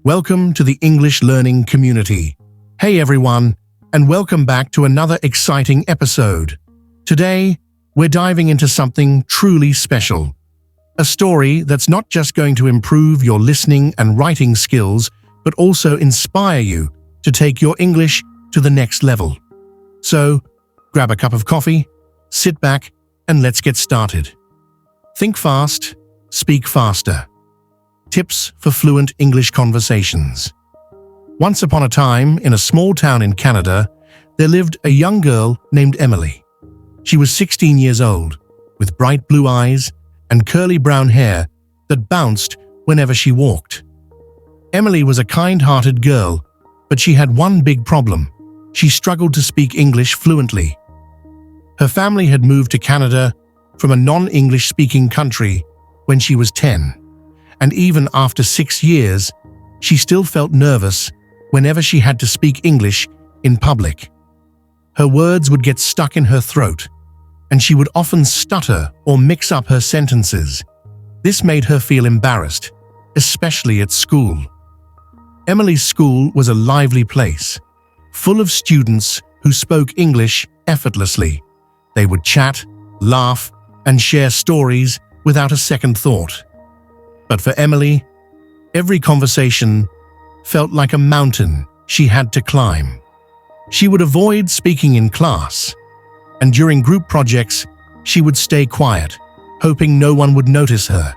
Welcome to the English learning community. Hey everyone, and welcome back to another exciting episode. Today, we're diving into something truly special. A story that's not just going to improve your listening and writing skills, but also inspire you to take your English to the next level. So, grab a cup of coffee, sit back, and let's get started. Think fast, speak faster. Tips for fluent English conversations. Once upon a time, in a small town in Canada, there lived a young girl named Emily. She was 16 years old, with bright blue eyes and curly brown hair that bounced whenever she walked. Emily was a kind-hearted girl, but she had one big problem. She struggled to speak English fluently. Her family had moved to Canada from a non-English speaking country when she was 10. And even after 6 years, she still felt nervous whenever she had to speak English in public. Her words would get stuck in her throat, and she would often stutter or mix up her sentences. This made her feel embarrassed, especially at school. Emily's school was a lively place, full of students who spoke English effortlessly. They would chat, laugh, and share stories without a second thought. But for Emily, every conversation felt like a mountain she had to climb. She would avoid speaking in class, and during group projects, she would stay quiet, hoping no one would notice her.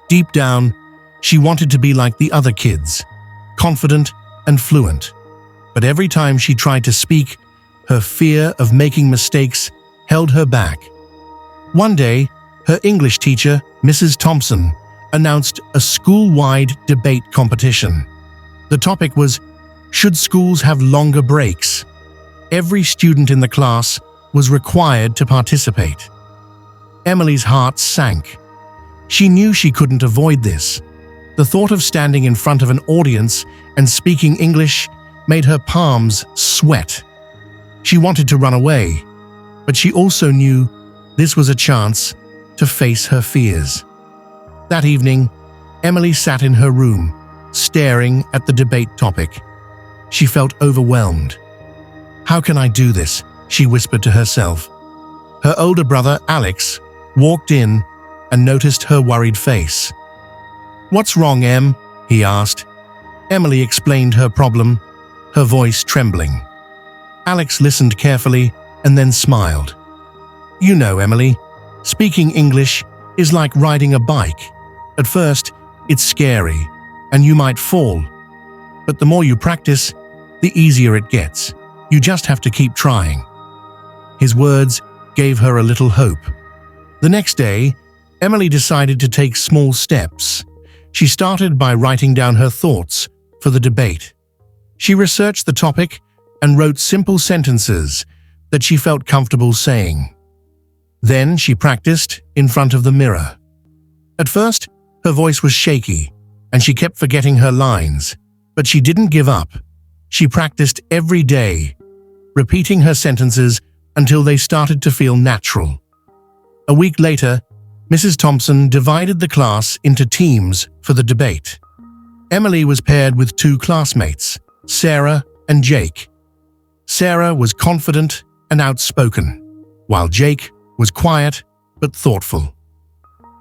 Deep down, she wanted to be like the other kids, confident and fluent. But every time she tried to speak, her fear of making mistakes held her back. One day, her English teacher, Mrs. Thompson, announced a school-wide debate competition. The topic was, should schools have longer breaks? Every student in the class was required to participate. Emily's heart sank. She knew she couldn't avoid this. The thought of standing in front of an audience and speaking English made her palms sweat. She wanted to run away, but she also knew this was a chance to face her fears. That evening, Emily sat in her room, staring at the debate topic. She felt overwhelmed. "How can I do this?" she whispered to herself. Her older brother, Alex, walked in and noticed her worried face. "What's wrong, Em?" he asked. Emily explained her problem, her voice trembling. Alex listened carefully and then smiled. "You know, Emily, speaking English is like riding a bike. At first, it's scary, and you might fall. But the more you practice, the easier it gets. You just have to keep trying." His words gave her a little hope. The next day, Emily decided to take small steps. She started by writing down her thoughts for the debate. She researched the topic and wrote simple sentences that she felt comfortable saying. Then she practiced in front of the mirror. At first, her voice was shaky, and she kept forgetting her lines, but she didn't give up. She practiced every day, repeating her sentences until they started to feel natural. A week later, Mrs. Thompson divided the class into teams for the debate. Emily was paired with two classmates, Sarah and Jake. Sarah was confident and outspoken, while Jake was quiet but thoughtful.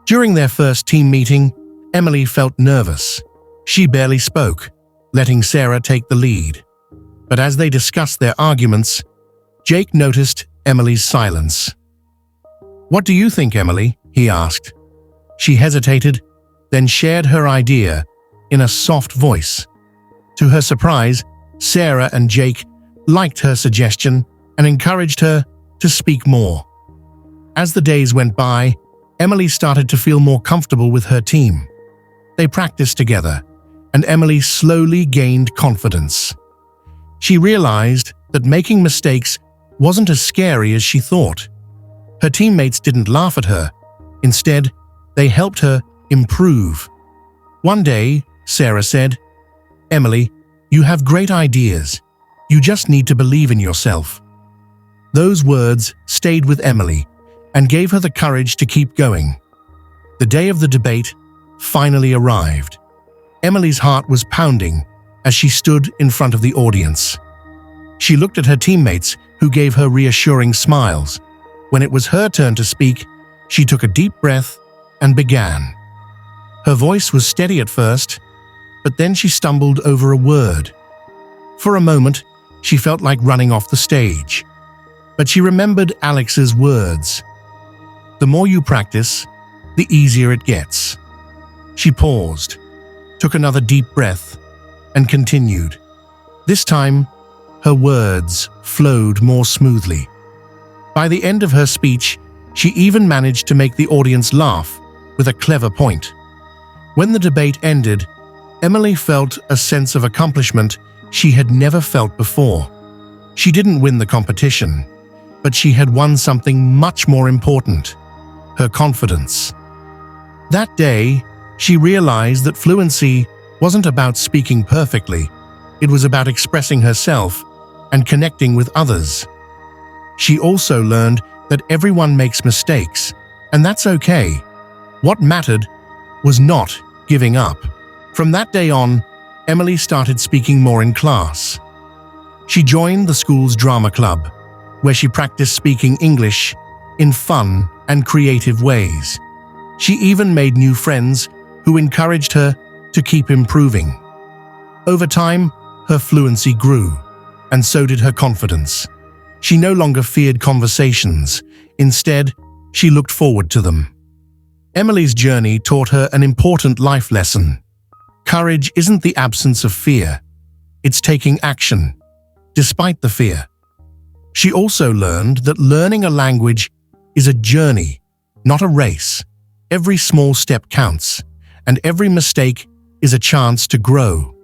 During their first team meeting, Emily felt nervous. She barely spoke, letting Sarah take the lead. But as they discussed their arguments, Jake noticed Emily's silence. "What do you think, Emily?" he asked. She hesitated, then shared her idea in a soft voice. To her surprise, Sarah and Jake liked her suggestion and encouraged her to speak more. As the days went by, Emily started to feel more comfortable with her team. They practiced together, and Emily slowly gained confidence. She realized that making mistakes wasn't as scary as she thought. Her teammates didn't laugh at her. Instead, they helped her improve. One day, Sarah said, "Emily, you have great ideas. You just need to believe in yourself." Those words stayed with Emily and gave her the courage to keep going. The day of the debate finally arrived. Emily's heart was pounding as she stood in front of the audience. She looked at her teammates, who gave her reassuring smiles. When it was her turn to speak, she took a deep breath and began. Her voice was steady at first, but then she stumbled over a word. For a moment, she felt like running off the stage. But she remembered Alex's words. The more you practice, the easier it gets. She paused, took another deep breath, and continued. This time, her words flowed more smoothly. By the end of her speech, she even managed to make the audience laugh with a clever point. When the debate ended, Emily felt a sense of accomplishment she had never felt before. She didn't win the competition, but she had won something much more important: her confidence. That day, she realized that fluency wasn't about speaking perfectly. It was about expressing herself and connecting with others. She also learned that everyone makes mistakes, and that's okay. What mattered was not giving up. From that day on, Emily started speaking more in class. She joined the school's drama club, where she practiced speaking English in fun and creative ways. She even made new friends who encouraged her to keep improving. Over time, her fluency grew, and so did her confidence. She no longer feared conversations. Instead, she looked forward to them. Emily's journey taught her an important life lesson. Courage isn't the absence of fear. It's taking action, despite the fear. She also learned that learning a language is a journey, not a race. Every small step counts, and every mistake is a chance to grow.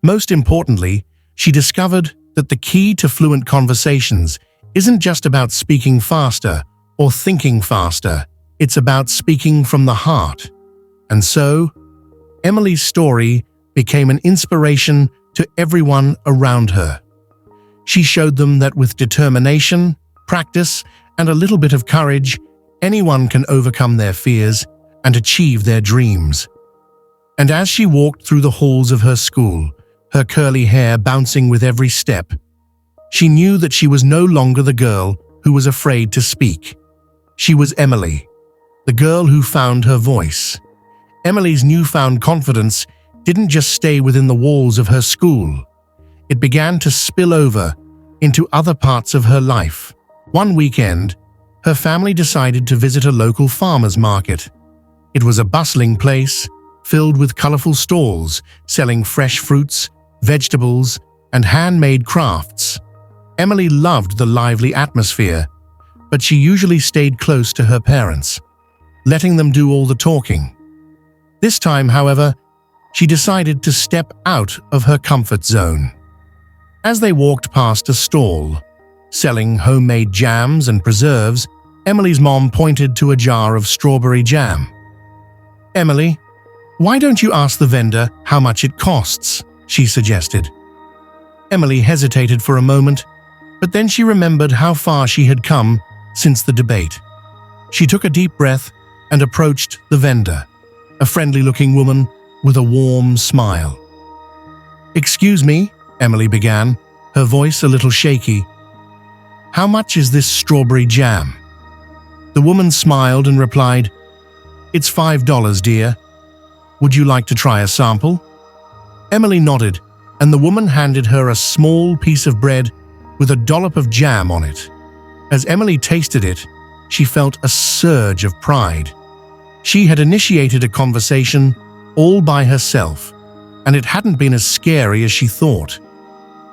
Most importantly, she discovered that the key to fluent conversations isn't just about speaking faster or thinking faster. It's about speaking from the heart. And so, Emily's story became an inspiration to everyone around her. She showed them that with determination, practice, and a little bit of courage, anyone can overcome their fears and achieve their dreams. And as she walked through the halls of her school, her curly hair bouncing with every step, she knew that she was no longer the girl who was afraid to speak. She was Emily, the girl who found her voice. Emily's newfound confidence didn't just stay within the walls of her school. It began to spill over into other parts of her life. One weekend, her family decided to visit a local farmer's market. It was a bustling place, filled with colorful stalls selling fresh fruits, vegetables, and handmade crafts. Emily loved the lively atmosphere, but she usually stayed close to her parents, letting them do all the talking. This time, however, she decided to step out of her comfort zone. As they walked past a stall selling homemade jams and preserves, Emily's mom pointed to a jar of strawberry jam. "Emily, why don't you ask the vendor how much it costs?" she suggested. Emily hesitated for a moment, but then she remembered how far she had come since the debate. She took a deep breath and approached the vendor, a friendly-looking woman with a warm smile. "Excuse me," Emily began, her voice a little shaky. "How much is this strawberry jam?" The woman smiled and replied, "It's $5, dear. Would you like to try a sample?" Emily nodded, and the woman handed her a small piece of bread with a dollop of jam on it. As Emily tasted it, she felt a surge of pride. She had initiated a conversation all by herself, and it hadn't been as scary as she thought.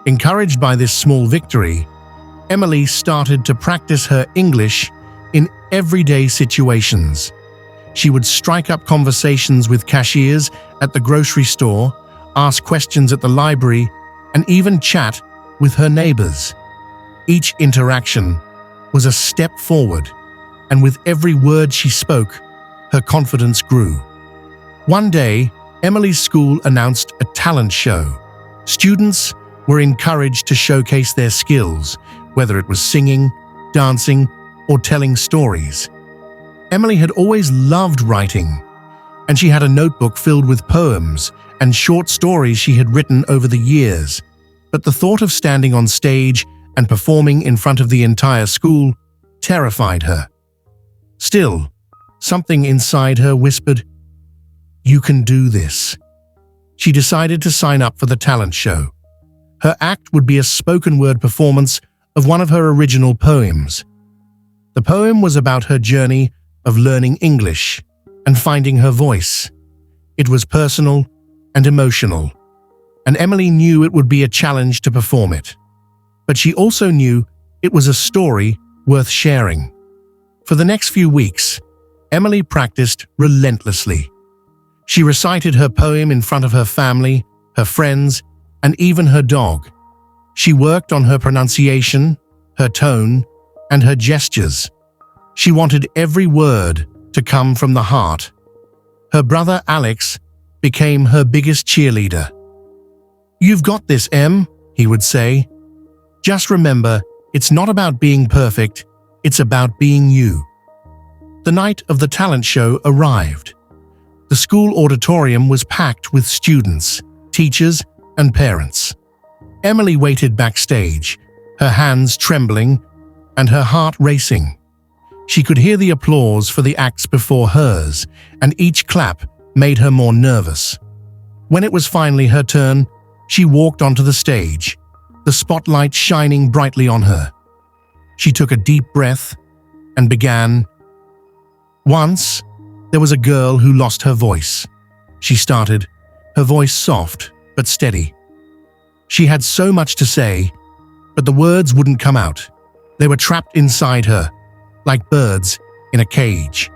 Encouraged by this small victory, Emily started to practice her English in everyday situations. She would strike up conversations with cashiers at the grocery store, ask questions at the library, and even chat with her neighbors. Each interaction was a step forward, and with every word she spoke, her confidence grew. One day, Emily's school announced a talent show. Students were encouraged to showcase their skills, whether it was singing, dancing, or telling stories. Emily had always loved writing, and she had a notebook filled with poems and short stories she had written over the years, but the thought of standing on stage and performing in front of the entire school terrified her. Still, something inside her whispered, "You can do this." She decided to sign up for the talent show. Her act would be a spoken-word performance of one of her original poems. The poem was about her journey of learning English and finding her voice. It was personal and emotional, and Emily knew it would be a challenge to perform it. But she also knew it was a story worth sharing. For the next few weeks, Emily practiced relentlessly. She recited her poem in front of her family, her friends, and even her dog. She worked on her pronunciation, her tone, and her gestures. She wanted every word to come from the heart. Her brother Alex became her biggest cheerleader. "You've got this, Em," he would say. "Just remember, it's not about being perfect, it's about being you." The night of the talent show arrived. The school auditorium was packed with students, teachers, and parents. Emily waited backstage, her hands trembling and her heart racing. She could hear the applause for the acts before hers, and each clap made her more nervous. When it was finally her turn, she walked onto the stage, the spotlight shining brightly on her. She took a deep breath and began. Once, there was a girl who lost her voice. She started, her voice soft but steady. She had so much to say, but the words wouldn't come out. They were trapped inside her, like birds in a cage.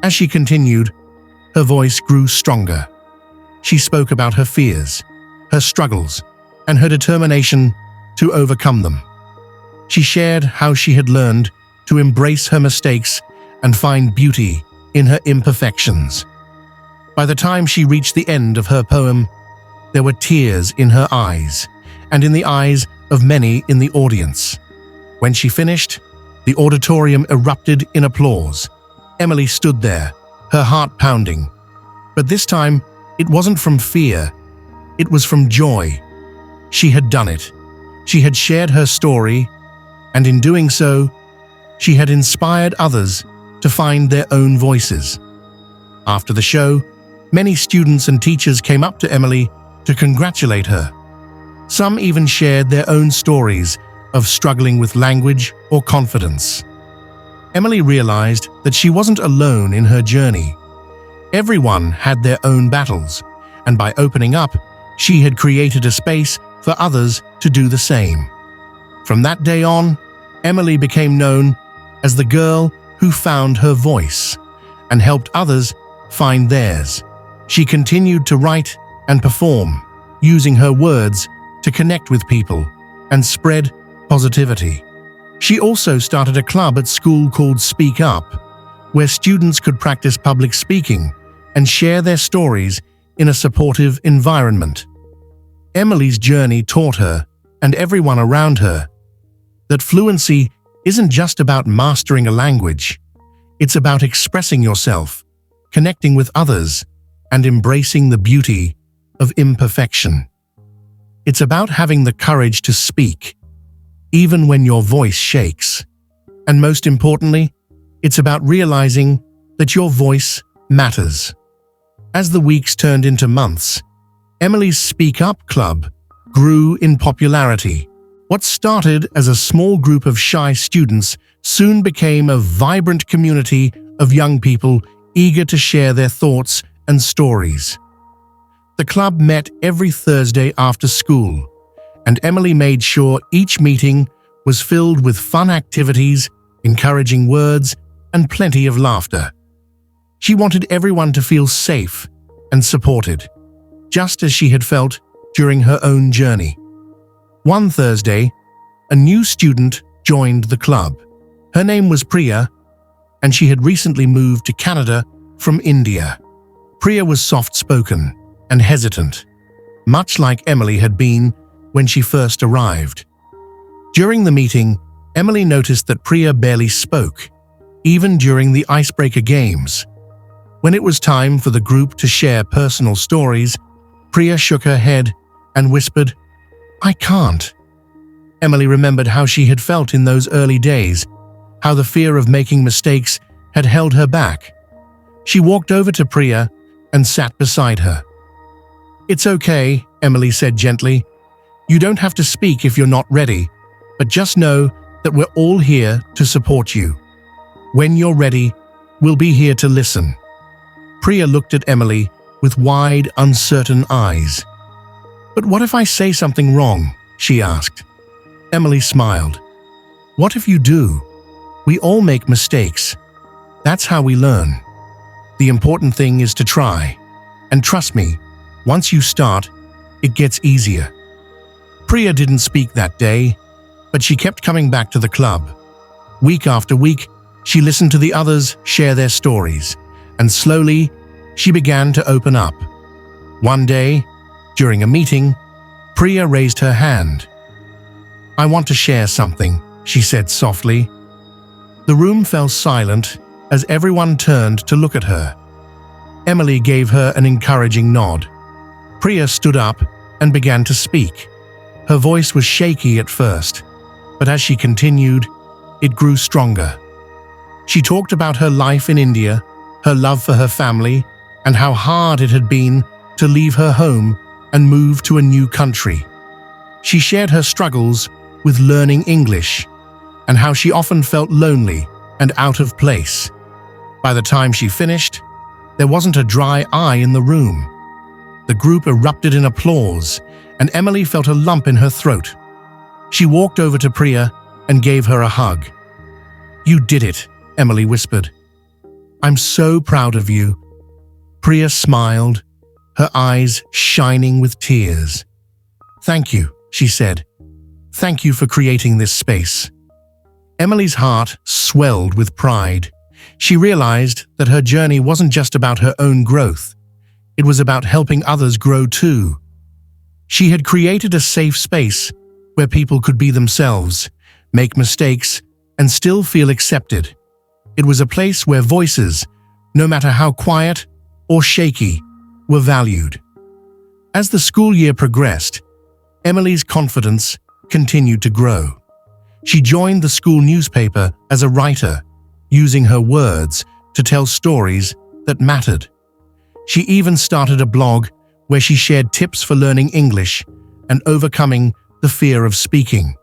As she continued, her voice grew stronger. She spoke about her fears, her struggles, and her determination to overcome them. She shared how she had learned to embrace her mistakes and find beauty in her imperfections. By the time she reached the end of her poem, there were tears in her eyes and in the eyes of many in the audience. When she finished, the auditorium erupted in applause. Emily stood there, her heart pounding. But this time, it wasn't from fear, it was from joy. She had done it. She had shared her story, and in doing so, she had inspired others to find their own voices. After the show, many students and teachers came up to Emily to congratulate her. Some even shared their own stories of struggling with language or confidence. Emily realized that she wasn't alone in her journey. Everyone had their own battles, and by opening up, she had created a space for others to do the same. From that day on, Emily became known as the girl who found her voice and helped others find theirs. She continued to write and perform, using her words to connect with people and spread positivity. She also started a club at school called Speak Up, where students could practice public speaking and share their stories in a supportive environment. Emily's journey taught her, and everyone around her, that fluency isn't just about mastering a language. It's about expressing yourself, connecting with others, and embracing the beauty of imperfection. It's about having the courage to speak, even when your voice shakes. And most importantly, it's about realizing that your voice matters. As the weeks turned into months, Emily's Speak Up Club grew in popularity. What started as a small group of shy students soon became a vibrant community of young people eager to share their thoughts and stories. The club met every Thursday after school, and Emily made sure each meeting was filled with fun activities, encouraging words, and plenty of laughter. She wanted everyone to feel safe and supported, just as she had felt during her own journey. One Thursday, a new student joined the club. Her name was Priya, and she had recently moved to Canada from India. Priya was soft-spoken and hesitant, much like Emily had been when she first arrived. During the meeting, Emily noticed that Priya barely spoke, even during the icebreaker games. When it was time for the group to share personal stories, Priya shook her head and whispered, "I can't." Emily remembered how she had felt in those early days, how the fear of making mistakes had held her back. She walked over to Priya and sat beside her. "It's okay," Emily said gently. "You don't have to speak if you're not ready, but just know that we're all here to support you. When you're ready, we'll be here to listen." Priya looked at Emily with wide, uncertain eyes. "But what if I say something wrong?" she asked. Emily smiled. "What if you do? We all make mistakes. That's how we learn. The important thing is to try. And trust me, once you start, it gets easier." Priya didn't speak that day, but she kept coming back to the club. Week after week, she listened to the others share their stories, and slowly, she began to open up. One day, during a meeting, Priya raised her hand. "I want to share something," she said softly. The room fell silent as everyone turned to look at her. Emily gave her an encouraging nod. Priya stood up and began to speak. Her voice was shaky at first, but as she continued, it grew stronger. She talked about her life in India, her love for her family, and how hard it had been to leave her home and move to a new country. She shared her struggles with learning English and how she often felt lonely and out of place. By the time she finished, there wasn't a dry eye in the room. The group erupted in applause, and Emily felt a lump in her throat. She walked over to Priya and gave her a hug. "You did it," Emily whispered. "I'm so proud of you." Priya smiled, her eyes shining with tears. "Thank you," she said. "Thank you for creating this space." Emily's heart swelled with pride. She realized that her journey wasn't just about her own growth. It was about helping others grow too. She had created a safe space where people could be themselves, make mistakes, and still feel accepted. It was a place where voices, no matter how quiet or shaky, were valued. As the school year progressed, Emily's confidence continued to grow. She joined the school newspaper as a writer, using her words to tell stories that mattered. She even started a blog where she shared tips for learning English and overcoming the fear of speaking.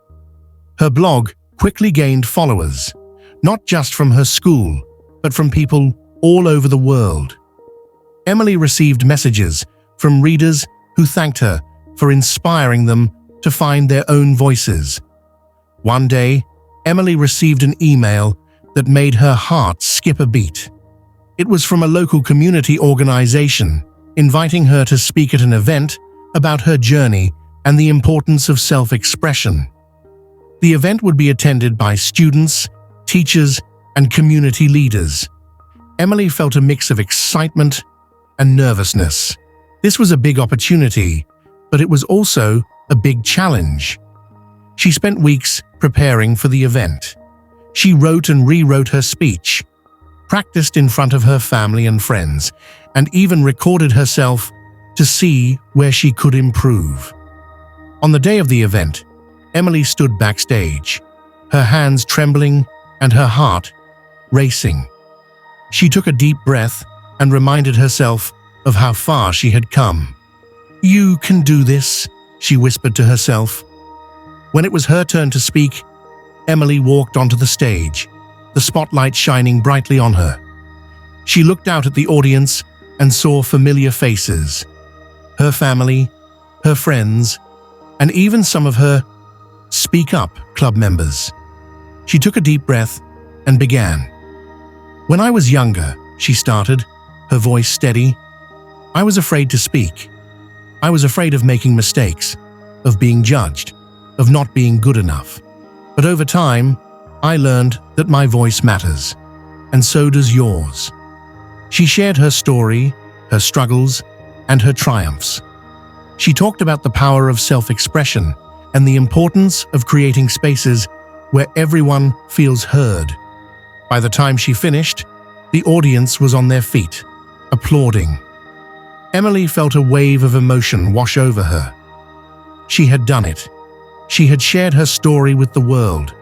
Her blog quickly gained followers, not just from her school, but from people all over the world. Emily received messages from readers who thanked her for inspiring them to find their own voices. One day, Emily received an email that made her heart skip a beat. It was from a local community organization, inviting her to speak at an event about her journey and the importance of self-expression. The event would be attended by students, teachers, and community leaders. Emily felt a mix of excitement and nervousness. This was a big opportunity, but it was also a big challenge. She spent weeks preparing for the event. She wrote and rewrote her speech, practiced in front of her family and friends, and even recorded herself to see where she could improve. On the day of the event, Emily stood backstage, her hands trembling and her heart racing. She took a deep breath and reminded herself of how far she had come. "You can do this," she whispered to herself. When it was her turn to speak, Emily walked onto the stage, the spotlight shining brightly on her. She looked out at the audience and saw familiar faces, her family, her friends, and even some of her Speak Up club members. She took a deep breath and began. "When I was younger," she started, her voice steady, "I was afraid to speak. I was afraid of making mistakes, of being judged, of not being good enough. But over time, I learned that my voice matters, and so does yours." She shared her story, her struggles, and her triumphs. She talked about the power of self-expression and the importance of creating spaces where everyone feels heard. By the time she finished, the audience was on their feet, applauding. Emily felt a wave of emotion wash over her. She had done it. She had shared her story with the world,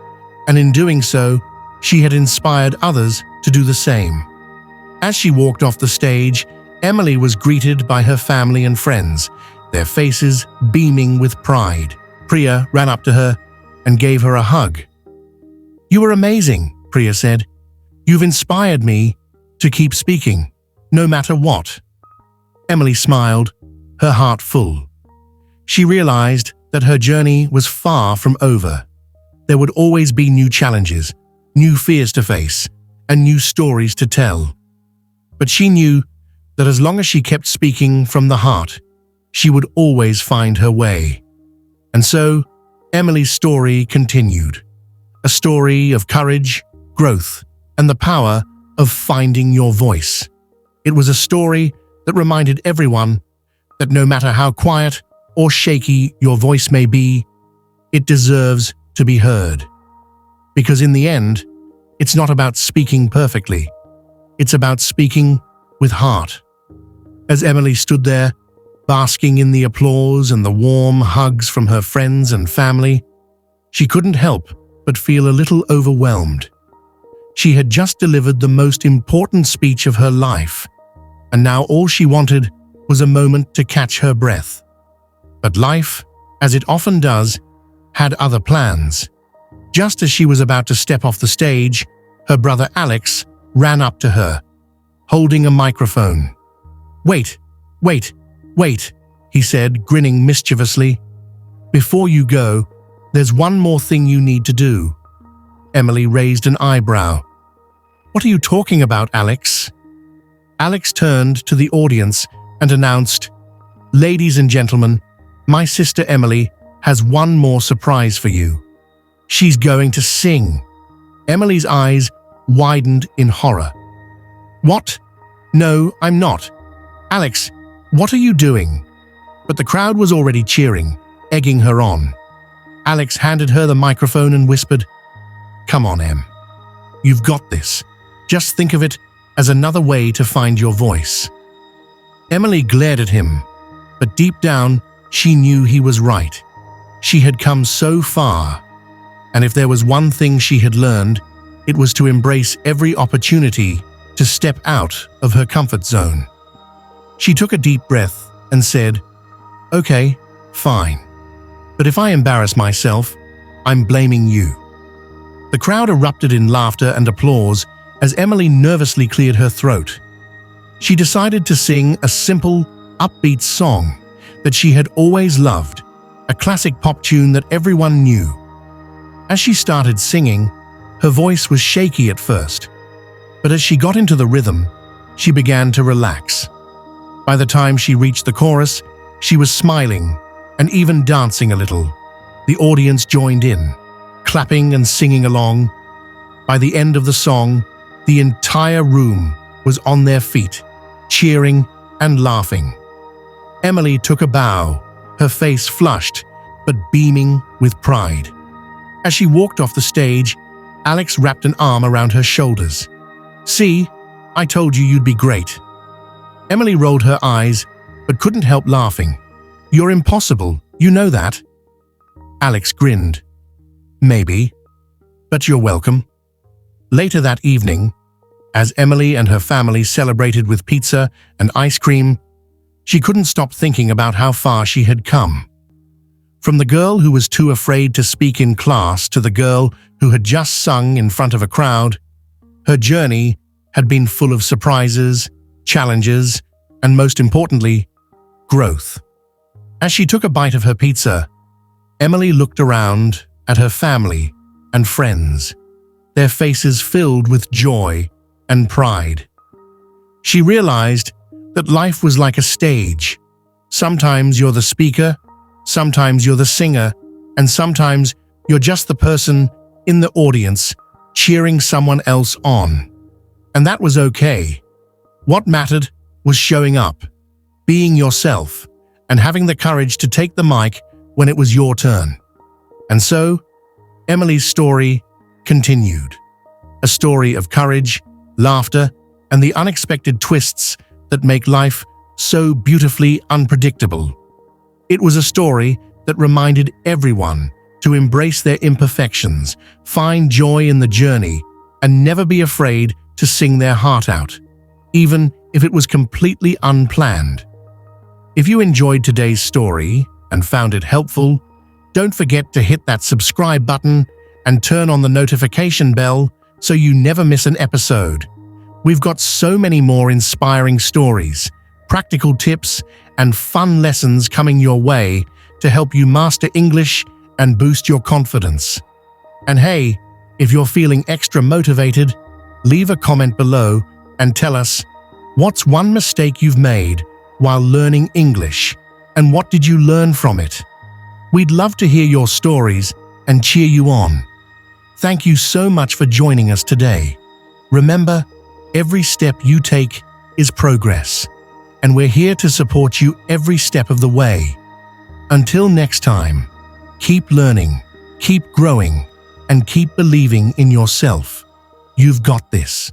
and in doing so, she had inspired others to do the same. As she walked off the stage, Emily was greeted by her family and friends, their faces beaming with pride. Priya ran up to her and gave her a hug. "You were amazing," Priya said. "You've inspired me to keep speaking, no matter what." Emily smiled, her heart full. She realized that her journey was far from over. There would always be new challenges, new fears to face, and new stories to tell. But she knew that as long as she kept speaking from the heart, she would always find her way. And so, Emily's story continued. A story of courage, growth, and the power of finding your voice. It was a story that reminded everyone that no matter how quiet or shaky your voice may be, it deserves to be heard. Because in the end, it's not about speaking perfectly. It's about speaking with heart. As Emily stood there, basking in the applause and the warm hugs from her friends and family, she couldn't help but feel a little overwhelmed. She had just delivered the most important speech of her life, and now all she wanted was a moment to catch her breath. But life, as it often does, had other plans. Just as she was about to step off the stage, her brother Alex ran up to her, holding a microphone. "Wait, wait, wait," he said, grinning mischievously. "Before you go, there's one more thing you need to do." Emily raised an eyebrow. "What are you talking about, Alex?" Alex turned to the audience and announced, "Ladies and gentlemen, my sister Emily has one more surprise for you. She's going to sing." Emily's eyes widened in horror. "What? No, I'm not. Alex, what are you doing?" But the crowd was already cheering, egging her on. Alex handed her the microphone and whispered, "Come on, Em. You've got this. Just think of it as another way to find your voice." Emily glared at him, but deep down, she knew he was right. She had come so far, and if there was one thing she had learned, it was to embrace every opportunity to step out of her comfort zone. She took a deep breath and said, "Okay, fine. But if I embarrass myself, I'm blaming you." The crowd erupted in laughter and applause as Emily nervously cleared her throat. She decided to sing a simple, upbeat song that she had always loved, a classic pop tune that everyone knew. As she started singing, her voice was shaky at first, but as she got into the rhythm, she began to relax. By the time she reached the chorus, she was smiling and even dancing a little. The audience joined in, clapping and singing along. By the end of the song, the entire room was on their feet, cheering and laughing. Emily took a bow, her face flushed but beaming with pride. As she walked off the stage, Alex wrapped an arm around her shoulders. "See, I told you you'd be great." Emily rolled her eyes but couldn't help laughing. "You're impossible, you know that." Alex grinned. "Maybe, but you're welcome." Later that evening, as Emily and her family celebrated with pizza and ice cream, she couldn't stop thinking about how far she had come. From the girl who was too afraid to speak in class to the girl who had just sung in front of a crowd, her journey had been full of surprises, challenges, and most importantly, growth. As she took a bite of her pizza, Emily looked around at her family and friends, their faces filled with joy and pride. She realized that life was like a stage. Sometimes you're the speaker, sometimes you're the singer, and sometimes you're just the person in the audience cheering someone else on. And that was okay. What mattered was showing up, being yourself, and having the courage to take the mic when it was your turn. And so, Emily's story continued. A story of courage, laughter, and the unexpected twists that make life so beautifully unpredictable. It was a story that reminded everyone to embrace their imperfections, find joy in the journey, and never be afraid to sing their heart out, even if it was completely unplanned. If you enjoyed today's story and found it helpful, don't forget to hit that subscribe button and turn on the notification bell so you never miss an episode. We've got so many more inspiring stories, practical tips, and fun lessons coming your way to help you master English and boost your confidence. And hey, if you're feeling extra motivated, leave a comment below and tell us, what's one mistake you've made while learning English, and what did you learn from it? We'd love to hear your stories and cheer you on. Thank you so much for joining us today. Remember, every step you take is progress, and we're here to support you every step of the way. Until next time, keep learning, keep growing, and keep believing in yourself. You've got this.